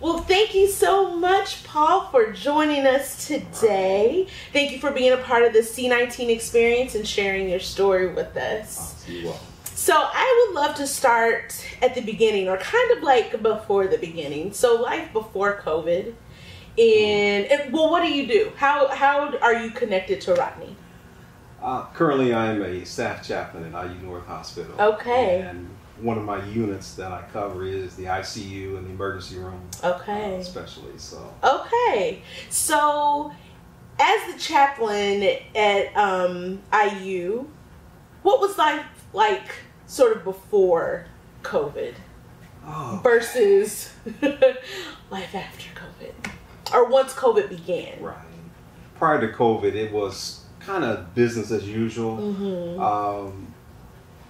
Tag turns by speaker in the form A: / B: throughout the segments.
A: Well, thank you so much, Paul, for joining us today. Thank you for being a part of the C19 Experience and sharing your story with us.
B: You're welcome.
A: So I would love to start at the beginning, or kind of like before the beginning. So life before COVID. And well, what do you do? How are you connected to Rodney?
B: Currently, I'm a staff chaplain at IU North Hospital.
A: Okay.
B: And one of my units that I cover is the ICU and the emergency room.
A: Okay.
B: Especially, so.
A: Okay. So, as the chaplain at IU, what was life like sort of before COVID versus life after COVID? Or once COVID began?
B: Right. Prior to COVID, it was kind of business as usual.
A: Mm-hmm.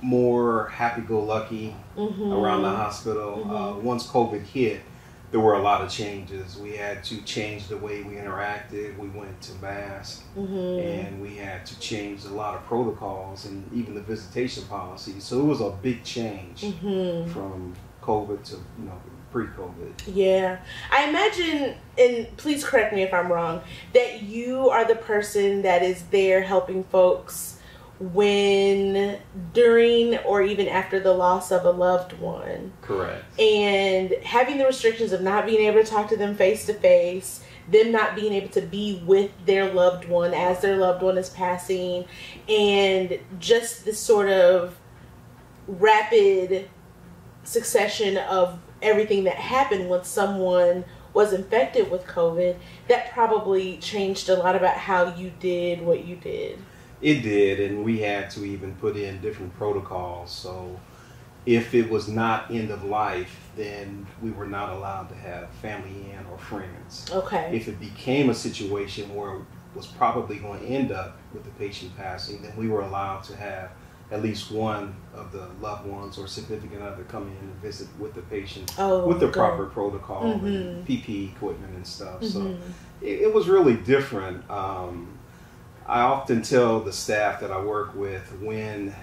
B: More happy-go-lucky around the hospital. Once COVID hit, there were a lot of changes. We had to change the way we interacted. We went to mask, and we had to change a lot of protocols and even the visitation policies. So it was a big change from COVID to pre-COVID.
A: Yeah. I imagine, and please correct me if I'm wrong, that you are the person that is there helping folks when, during, or even after the loss of a loved one.
B: Correct.
A: And having the restrictions of not being able to talk to them face to face, them not being able to be with their loved one as their loved one is passing, and just this sort of rapid succession of everything that happened when someone was infected with COVID, that probably changed a lot about how you did what you did.
B: It did, and we had to even put in different protocols. So if it was not end of life, then we were not allowed to have family in or friends.
A: Okay.
B: If it became a situation where it was probably going to end up with the patient passing, then we were allowed to have at least one of the loved ones or significant other come in and visit with the patient with the proper protocol and PPE equipment and stuff. So it was really different. I often tell the staff that I work with, when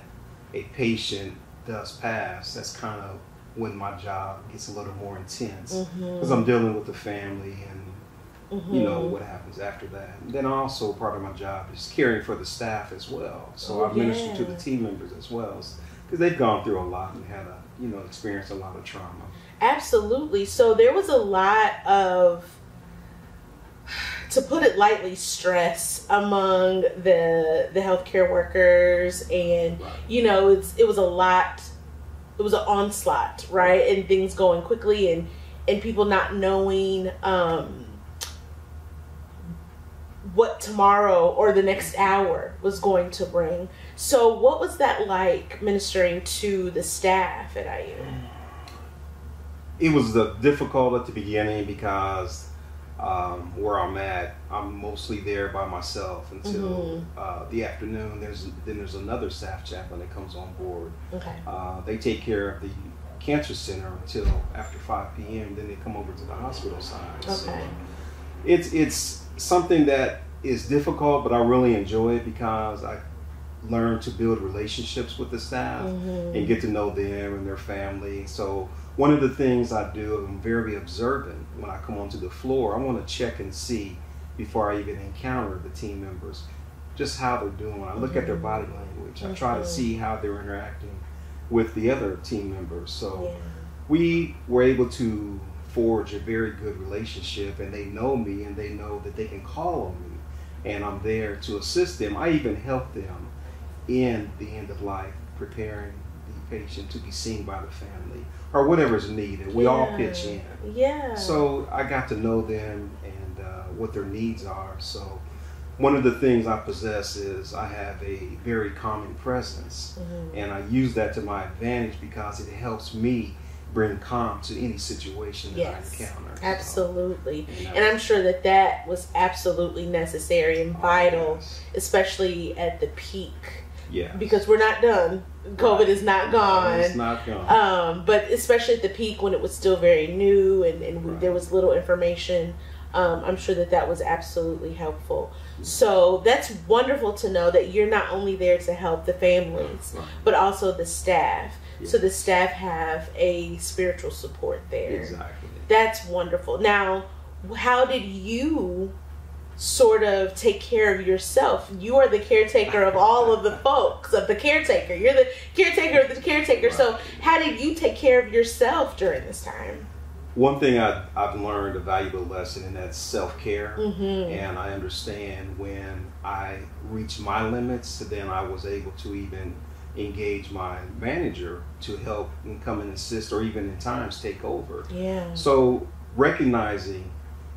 B: a patient does pass, that's kind of when my job gets a little more intense, because I'm dealing with the family and what happens after that. And then also part of my job is caring for the staff as well. So I minister to the team members as well, because they've gone through a lot and had experienced a lot of trauma.
A: Absolutely. So there was a lot of, to put it lightly, stress among the healthcare workers, and it was a lot. It was an onslaught, right? And things going quickly, and people not knowing what tomorrow or the next hour was going to bring. So what was that like, ministering to the staff at IU?
B: It was difficult at the beginning because where I'm at, I'm mostly there by myself until the afternoon. There's another staff chaplain that comes on board.
A: Okay.
B: They take care of the cancer center until after 5 p.m. Then they come over to the hospital side.
A: Okay.
B: So it's something that is difficult, but I really enjoy it because I learn to build relationships with the staff and get to know them and their family. So one of the things I do, I'm very observant when I come onto the floor. I want to check and see before I even encounter the team members, just how they're doing. I look at their body language. I try to see how they're interacting with the other team members. So we were able to forge a very good relationship, and they know me and they know that they can call on me and I'm there to assist them. I even help them in the end of life, preparing the patient to be seen by the family or whatever is needed. We all pitch in.
A: Yeah.
B: So I got to know them and what their needs are. So one of the things I possess is I have a very calming presence, and I use that to my advantage because it helps me bring calm to any situation that I encounter.
A: Absolutely. So, and I'm sure that was absolutely necessary and vital, especially at the peak.
B: Yeah.
A: Because we're not done. COVID is not gone.
B: It's not gone.
A: But especially at the peak when it was still very new and there was little information, I'm sure that was absolutely helpful. So that's wonderful to know that you're not only there to help the families, but also the staff. So the staff have a spiritual support there.
B: Exactly.
A: That's wonderful. Now, how did you sort of take care of yourself? You are the caretaker of all of the folks, of the caretaker. You're the caretaker of the caretaker. Right. So how did you take care of yourself during this time?
B: One thing I've learned a valuable lesson, and that's self-care. And I understand when I reached my limits, then I was able to even engage my manager to help and come and assist, or even in times take over.
A: Yeah.
B: So recognizing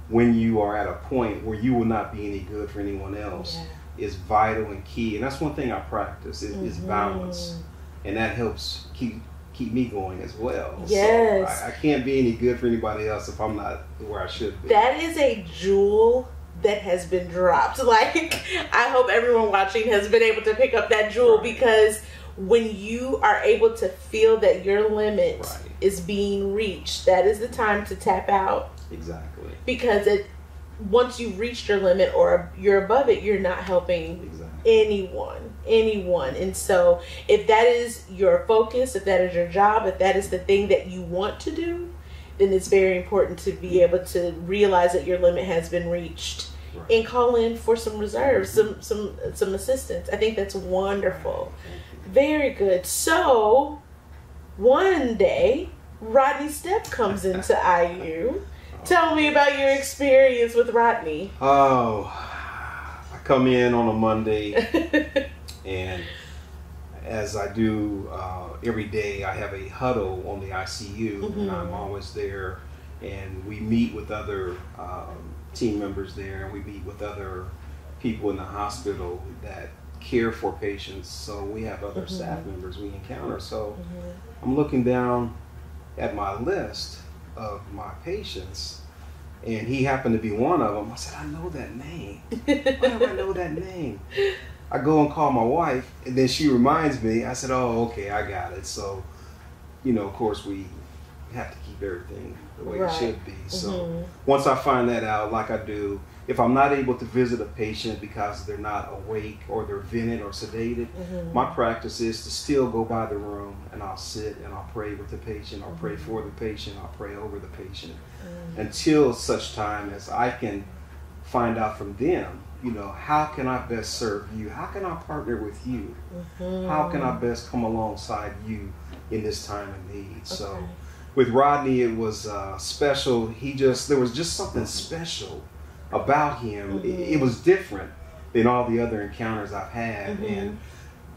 B: when you are at a point where you will not be any good for anyone else is vital and key. And that's one thing I practice is balance, and that helps keep me going as well.
A: Yes.
B: So I can't be any good for anybody else if I'm not where I should be.
A: That is a jewel that has been dropped. Like, I hope everyone watching has been able to pick up that jewel, because when you are able to feel that your limit is being reached, that is the time to tap out.
B: Exactly.
A: Because once you've reached your limit or you're above it, you're not helping anyone. And so if that is your focus, if that is your job, if that is the thing that you want to do, then it's very important to be able to realize that your limit has been reached and call in for some reserves, some assistance. I think that's wonderful. Very good. So one day Rodney Stepp comes into IU. Tell me about your experience with Rodney.
B: Oh, I come in on a Monday, and as I do every day, I have a huddle on the ICU, and I'm always there, and we meet with other team members there, and we meet with other people in the hospital that care for patients. So we have other staff members we encounter. So I'm looking down at my list of my patients, and he happened to be one of them. I said, I know that name. Why do I know that name? I go and call my wife, and then she reminds me. I said, oh, okay, I got it. So, of course, we have to keep everything the way it should be. So once I find that out, like I do, if I'm not able to visit a patient because they're not awake or they're vented or sedated, my practice is to still go by the room, and I'll sit and I'll pray with the patient, I'll pray for the patient, I'll pray over the patient, until such time as I can find out from them, how can I best serve you? How can I partner with you? How can I best come alongside you in this time of need? So with Rodney, it was special. There was just something special about him. It was different than all the other encounters I've had. And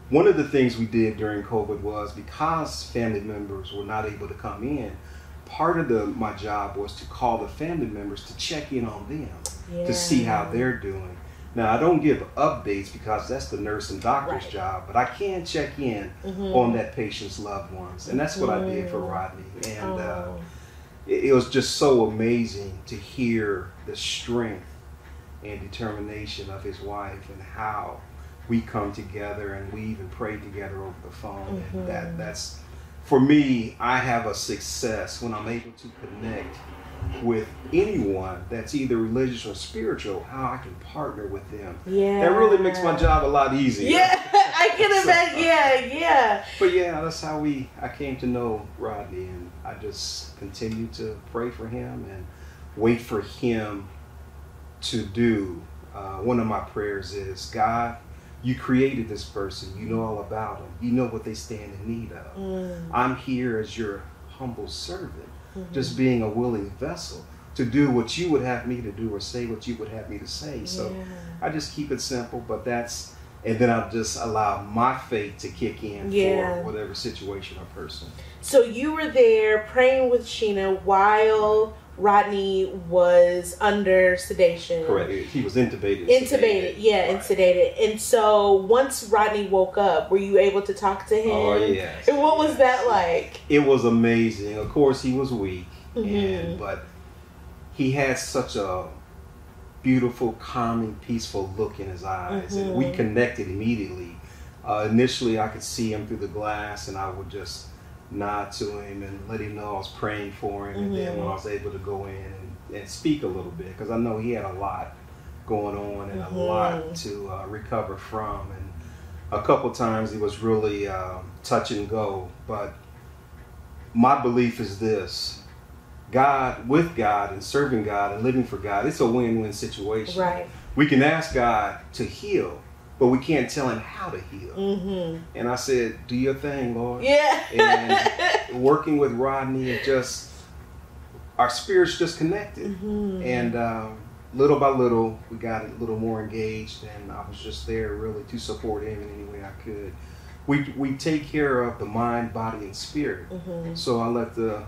B: one of the things we did during COVID was, because family members were not able to come in, part of my job was to call the family members to check in on them, to see how they're doing. Now, I don't give updates because that's the nurse and doctor's job, but I can check in on that patient's loved ones. And that's what I did for Rodney. And it was just so amazing to hear the strength and determination of his wife, and how we come together and we even pray together over the phone. And that's, for me, I have a success when I'm able to connect with anyone that's either religious or spiritual, how I can partner with them. That really makes my job a lot easier.
A: I can imagine.
B: But that's how I came to know Rodney, and I just continue to pray for him and wait for him to do. One of my prayers is, God, you created this person, you know all about them, you know what they stand in need of. I'm here as your humble servant, just being a willing vessel to do what you would have me to do, or say what you would have me to say. So I just keep it simple, and then I'll just allow my faith to kick in for whatever situation or person.
A: So you were there praying with Sheena while Rodney was under sedation.
B: Correct. He was intubated.
A: Sedated. And so once Rodney woke up, were you able to talk to him?
B: Oh, yes.
A: And what was that like?
B: It was amazing. Of course, he was weak, but he had such a beautiful, calming, peaceful look in his eyes, and we connected immediately. Initially, I could see him through the glass, and I would just nod to him and let him know I was praying for him. And then when I was able to go in and speak a little bit, because I know he had a lot going on and a lot to recover from, and a couple times it was really touch and go. But my belief is this: God, with God and serving God and living for God, it's a win-win situation.
A: Right.
B: We can ask God to heal, but we can't tell him how to heal. Mm-hmm. And I said, do your thing, Lord.
A: Yeah.
B: And working with Rodney, it just, our spirits just connected. Mm-hmm. And little by little, we got a little more engaged, and I was just there really to support him in any way I could. We take care of the mind, body, and spirit. Mm-hmm. So I let the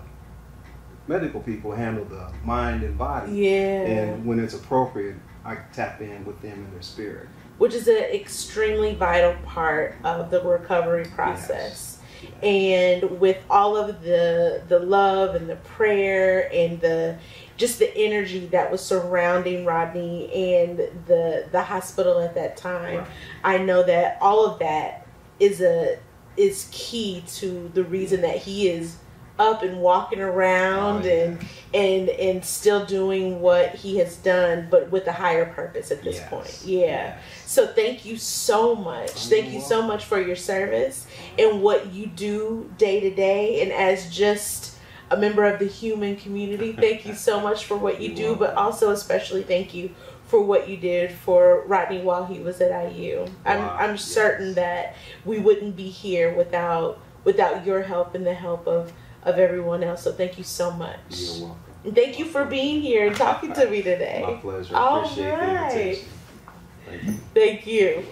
B: medical people handle the mind and body. Yeah. And when it's appropriate, I tap in with them in their spirit. Which is an extremely vital part of the recovery process. Yes. And with all of the love and the prayer and just the energy that was surrounding Rodney and the hospital at that time, right. I know that all of that is key to the reason that he is up and walking around and still doing what he has done, but with a higher purpose at this point. Yeah. Yes. So thank you so much. Thank you so much for your service and what you do day to day. And as just a member of the human community, thank you so much for what you do, but also especially thank you for what you did for Rodney while he was at IU. I'm certain that we wouldn't be here without your help and the help of everyone else. So thank you so much. You're welcome. And thank you for being here and talking to me today. My pleasure. All right. The invitation. Thank you. Thank you.